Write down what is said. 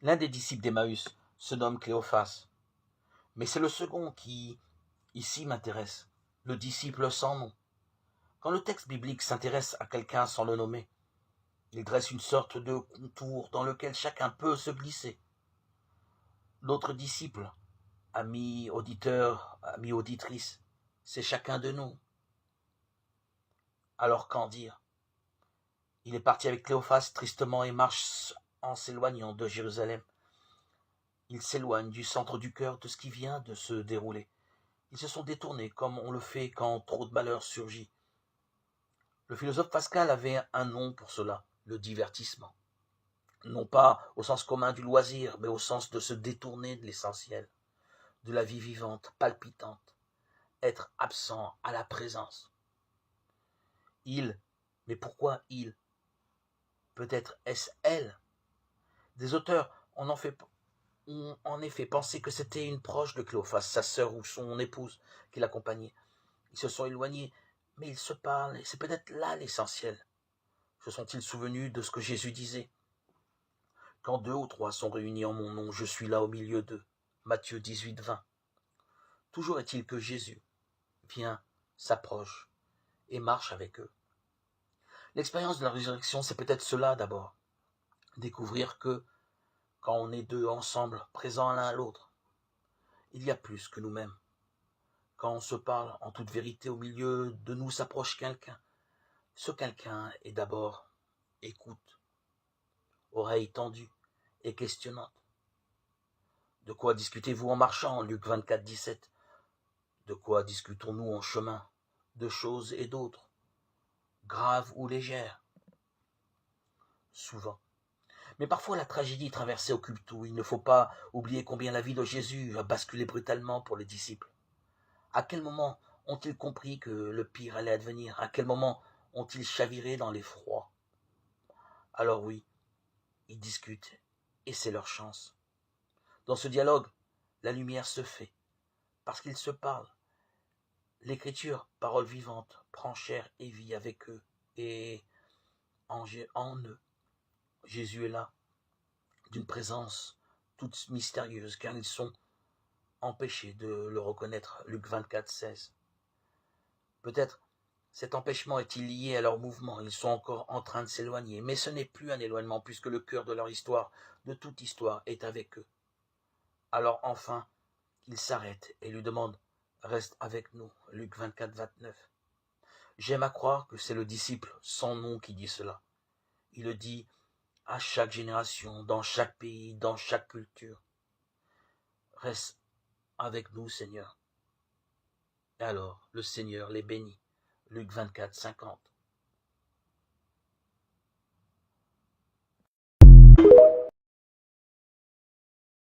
L'un des disciples d'Emmaüs se nomme Cléophas, mais c'est le second qui, ici, m'intéresse, le disciple sans nom. Quand le texte biblique s'intéresse à quelqu'un sans le nommer, il dresse une sorte de contour dans lequel chacun peut se glisser. L'autre disciple, ami auditeur, ami auditrice, c'est chacun de nous. Alors qu'en dire? Il est parti avec Cléophas tristement et marche en s'éloignant de Jérusalem. Il s'éloigne du centre du cœur de ce qui vient de se dérouler. Ils se sont détournés comme on le fait quand trop de malheur surgit. Le philosophe Pascal avait un nom pour cela, le divertissement. Non pas au sens commun du loisir, mais au sens de se détourner de l'essentiel, de la vie vivante, palpitante, être absent à la présence. Il, mais pourquoi il? Peut-être est-ce elle? Des auteurs ont en effet pensé que c'était une proche de Cléophas, sa sœur ou son épouse, qui l'accompagnait. Ils se sont éloignés, mais ils se parlent, et c'est peut-être là l'essentiel. Se sont-ils souvenus de ce que Jésus disait? Quand 2 ou 3 sont réunis en mon nom, je suis là au milieu d'eux. Matthieu 18, 20. Toujours est-il que Jésus vient, s'approche et marche avec eux. L'expérience de la résurrection, c'est peut-être cela d'abord. Découvrir que, quand on est deux ensemble, présents l'un à l'autre, il y a plus que nous-mêmes. Quand on se parle en toute vérité, au milieu de nous s'approche quelqu'un. Ce quelqu'un est d'abord écoute, oreille tendue et questionnante. De quoi discutez-vous en marchant, Luc 24, 17. De quoi discutons-nous en chemin? De choses et d'autres, graves ou légères? Souvent. Mais parfois la tragédie traversée occupe tout. Il ne faut pas oublier combien la vie de Jésus a basculé brutalement pour les disciples. À quel moment ont-ils compris que le pire allait advenir? À quel moment ont-ils chaviré dans l'effroi? Alors oui, ils discutent, et c'est leur chance. Dans ce dialogue, la lumière se fait, parce qu'ils se parlent. L'écriture, parole vivante, prend chair et vie avec eux, et en eux, Jésus est là, d'une présence toute mystérieuse, car ils sont empêchés de le reconnaître. Luc 24, 16. Peut-être cet empêchement est-il lié à leur mouvement, ils sont encore en train de s'éloigner, mais ce n'est plus un éloignement, puisque le cœur de leur histoire, de toute histoire, est avec eux. Alors enfin, il s'arrête et lui demande « Reste avec nous » Luc 24, 29. J'aime à croire que c'est le disciple sans nom qui dit cela. Il le dit à chaque génération, dans chaque pays, dans chaque culture. Reste avec nous, Seigneur. Et alors, le Seigneur les bénit. Luc 24, 50.